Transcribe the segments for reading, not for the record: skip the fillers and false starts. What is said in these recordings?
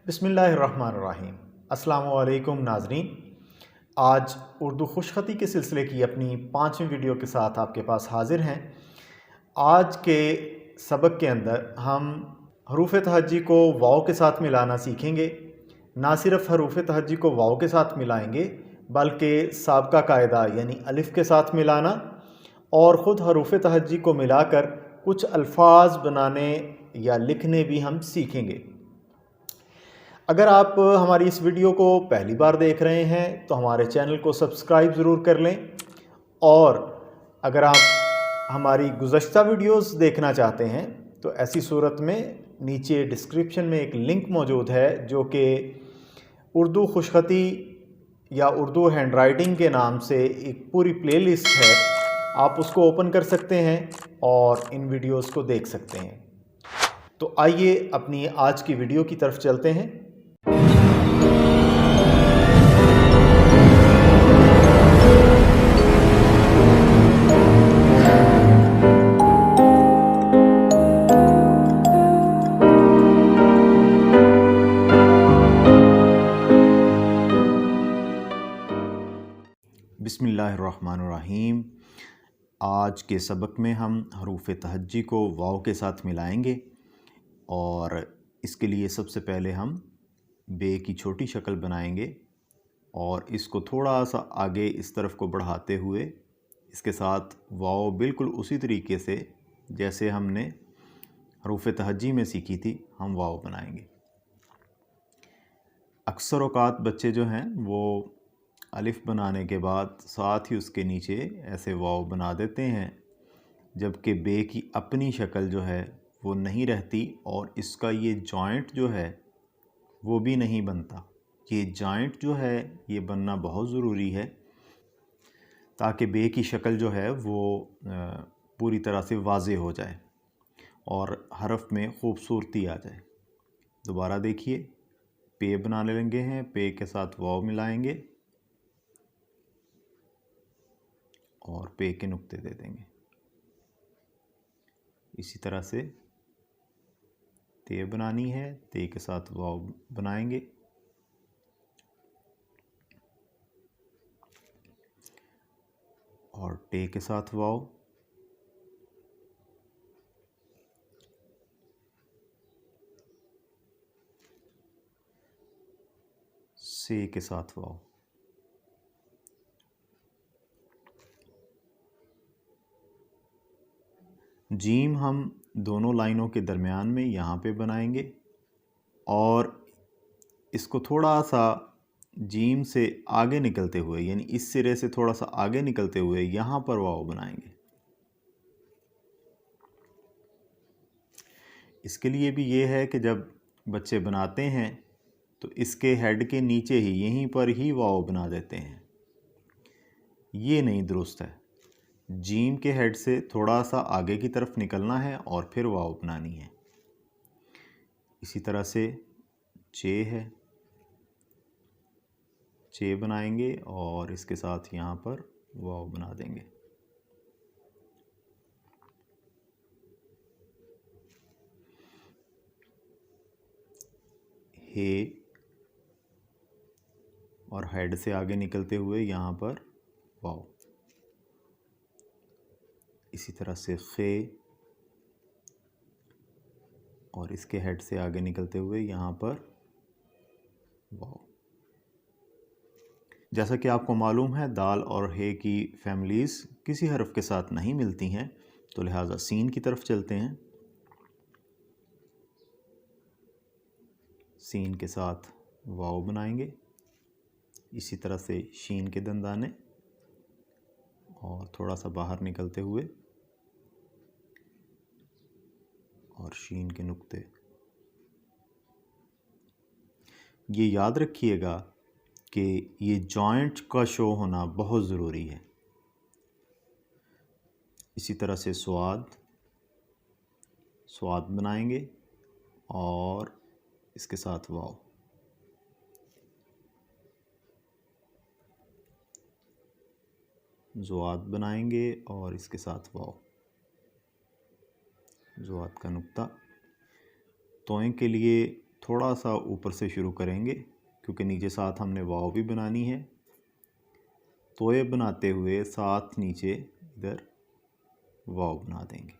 बिस्मिल्लाहिर्रहमानिर्रहीम। अस्सलामुअलैकुम नाज़रीन। आज उर्दू खुशख़ती के सिलसिले की अपनी 5वीं वीडियो के साथ आपके पास हाज़िर हैं। आज के सबक के अंदर हम हरूफ तहज्जी को वाव के साथ मिलाना सीखेंगे। ना सिर्फ हरूफ तहज्जी को वाव के साथ मिलाएंगे बल्कि साबका कायदा यानी अलिफ़ के साथ मिलाना और ख़ुद हरूफ तहज्जी को मिलाकर कुछ अल्फाज बनाने या लिखने भी हम सीखेंगे। अगर आप हमारी इस वीडियो को पहली बार देख रहे हैं तो हमारे चैनल को सब्सक्राइब ज़रूर कर लें, और अगर आप हमारी गुज़श्ता वीडियोस देखना चाहते हैं तो ऐसी सूरत में नीचे डिस्क्रिप्शन में एक लिंक मौजूद है जो कि उर्दू खुशख़ती या उर्दू हैंड राइटिंग के नाम से एक पूरी प्लेलिस्ट है। आप उसको ओपन कर सकते हैं और इन वीडियोस को देख सकते हैं। तो आइए अपनी आज की वीडियो की तरफ चलते हैं। बिस्मिल्लाहिर्रहमानिर्रहीम। आज के सबक में हम हरूफ तहज्जी को वाव के साथ मिलाएंगे, और इसके लिए सबसे पहले हम बे की छोटी शक्ल बनाएंगे और इसको थोड़ा सा आगे इस तरफ को बढ़ाते हुए इसके साथ वाव बिल्कुल उसी तरीके से जैसे हमने हरूफ तहज्जी में सीखी थी हम वाव बनाएंगे। अक्सर औक़ात बच्चे जो हैं वो अलिफ़ बनाने के बाद साथ ही उसके नीचे ऐसे वाव बना देते हैं, जबकि बे की अपनी शक्ल जो है वो नहीं रहती और इसका ये जॉइंट जो है वो भी नहीं बनता। ये जॉइंट जो है ये बनना बहुत ज़रूरी है ताकि बे की शक्ल जो है वो पूरी तरह से वाज़े हो जाए और हरफ में ख़ूबसूरती आ जाए। दोबारा देखिए, पे बनाने लगे हैं, पे के साथ वाव मिलाएंगे और पे के नुक्ते दे देंगे। इसी तरह से ते बनानी है, ते के साथ वाव बनाएंगे और टे के साथ वाव, से के साथ वाव, जीम हम दोनों लाइनों के दरमियान में यहाँ पे बनाएंगे और इसको थोड़ा सा जीम से आगे निकलते हुए यानी इस सिरे से थोड़ा सा आगे निकलते हुए यहाँ पर वाव बनाएंगे। इसके लिए भी ये है कि जब बच्चे बनाते हैं तो इसके हेड के नीचे ही यहीं पर ही वाव बना देते हैं, ये नहीं दुरुस्त है। जीम के हेड से थोड़ा सा आगे की तरफ निकलना है और फिर वाव बनानी है। इसी तरह से चे है, चे बनाएंगे और इसके साथ यहाँ पर वाव बना देंगे। हे और हेड से आगे निकलते हुए यहाँ पर वाव। इसी तरह से खे और इसके हेड से आगे निकलते हुए यहाँ पर वाव। जैसा कि आपको मालूम है दाल और हे की फैमिलीज़ किसी हरफ के साथ नहीं मिलती हैं, तो लिहाजा सीन की तरफ चलते हैं। सीन के साथ वाव बनाएंगे, इसी तरह से शीन के दंदाने और थोड़ा सा बाहर निकलते हुए और शीन के नुक्ते। ये याद रखिएगा कि ये जॉइंट का शो होना बहुत ज़रूरी है। इसी तरह से स्वाद, स्वाद बनाएंगे और इसके साथ वाव। ज़ुआद बनाएंगे और इसके साथ वाव। ज़ुआद का नुक्ता। तोएं के लिए थोड़ा सा ऊपर से शुरू करेंगे क्योंकि नीचे साथ हमने वाव भी बनानी है। तो ये बनाते हुए साथ नीचे इधर वाव बना देंगे।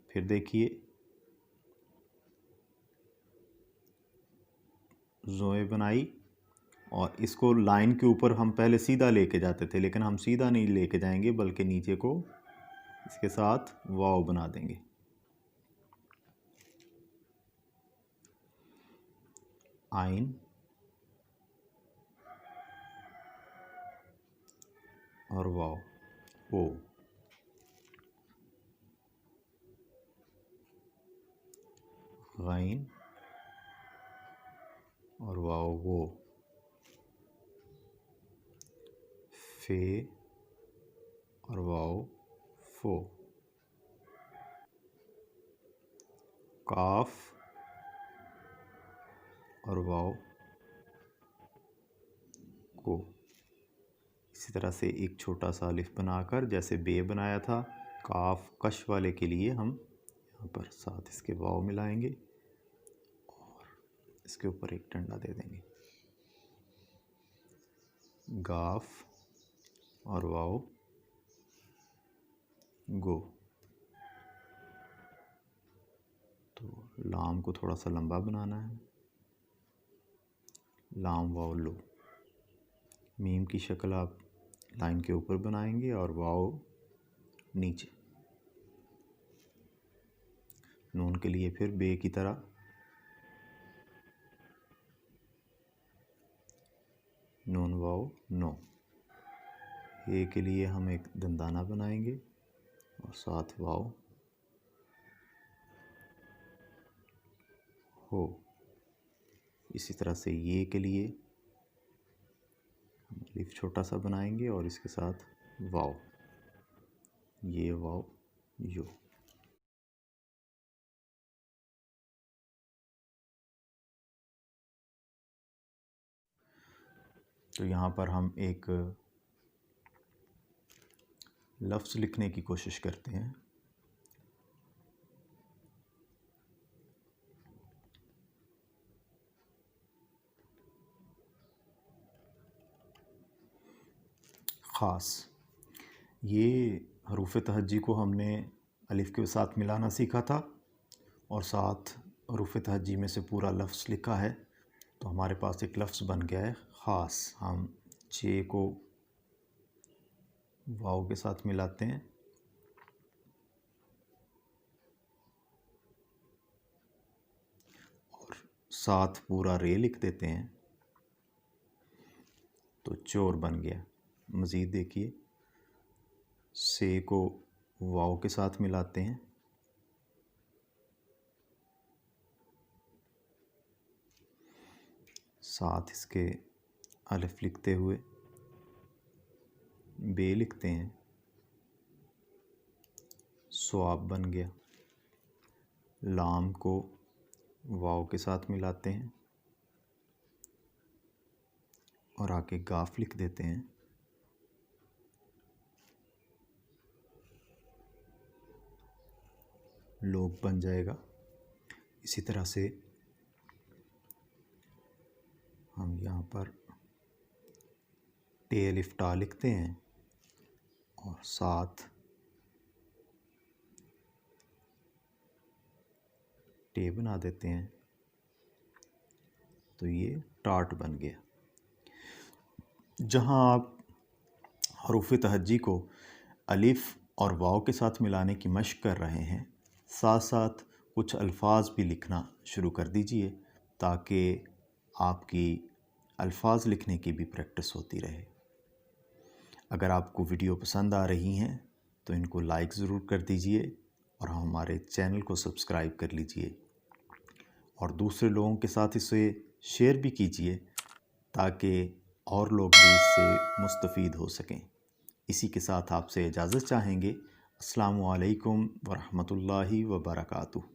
फिर देखिए जोए बनाई और इसको लाइन के ऊपर हम पहले सीधा लेके जाते थे, लेकिन हम सीधा नहीं लेके जाएंगे बल्कि नीचे को इसके साथ वाव बना देंगे। आइन और वाव, ओ, गाइन और वाव, वो, फे और वाव, फो, काफ और वाव, को। इसी तरह से एक छोटा सा अलिफ बनाकर जैसे बे बनाया था काफ कश वाले के लिए हम यहाँ पर साथ इसके वाव मिलाएंगे और इसके ऊपर एक डंडा दे देंगे। गाफ और वाव, गो। तो लाम को थोड़ा सा लंबा बनाना है, लाम वाव लो। मीम की शक्ल आप लाइन के ऊपर बनाएंगे और वाव नीचे। नून के लिए फिर बे की तरह नून वाव नो। ए के लिए हम एक दंदाना बनाएंगे और साथ वाव, हो। इसी तरह से ये के लिए हम अलिफ छोटा सा बनाएंगे और इसके साथ वाव, ये वाव, यो। तो यहाँ पर हम एक लफ्ज़ लिखने की कोशिश करते हैं। ख़ास, ये हरूफ तहज्जी को हमने अलिफ के साथ मिलाना सीखा था और साथ हरूफ तहज्जी में से पूरा लफ्ज़ लिखा है। तो हमारे पास एक लफ्ज़ बन गया है ख़ास। हम चे को वाव के साथ मिलाते हैं और साथ पूरा रे लिख देते हैं, तो चोर बन गया। मज़ीद देखिए, से को वाव के साथ मिलाते हैं, साथ इसके अलिफ लिखते हुए बे लिखते हैं, स्वाब बन गया। लाम को वाव के साथ मिलाते हैं और आगे गाफ लिख देते हैं, लोग बन जाएगा। इसी तरह से हम यहाँ पर टे अलिफ टा लिखते हैं और साथ टे बना देते हैं, तो ये टाट बन गया। जहाँ आप हरूफ तहज्जी को अलिफ और वाव के साथ मिलाने की मशक कर रहे हैं, साथ साथ कुछ अल्फाज भी लिखना शुरू कर दीजिए ताकि आपकी अल्फाज लिखने की भी प्रैक्टिस होती रहे। अगर आपको वीडियो पसंद आ रही हैं तो इनको लाइक ज़रूर कर दीजिए और हमारे चैनल को सब्सक्राइब कर लीजिए और दूसरे लोगों के साथ इसे शेयर भी कीजिए ताकि और लोग भी इससे मुस्तफ़ीद हो सकें। इसी के साथ आपसे इजाज़त चाहेंगे। अस्सलामु अलैकुम वरहमतुल्लाहि वबरकातुहू।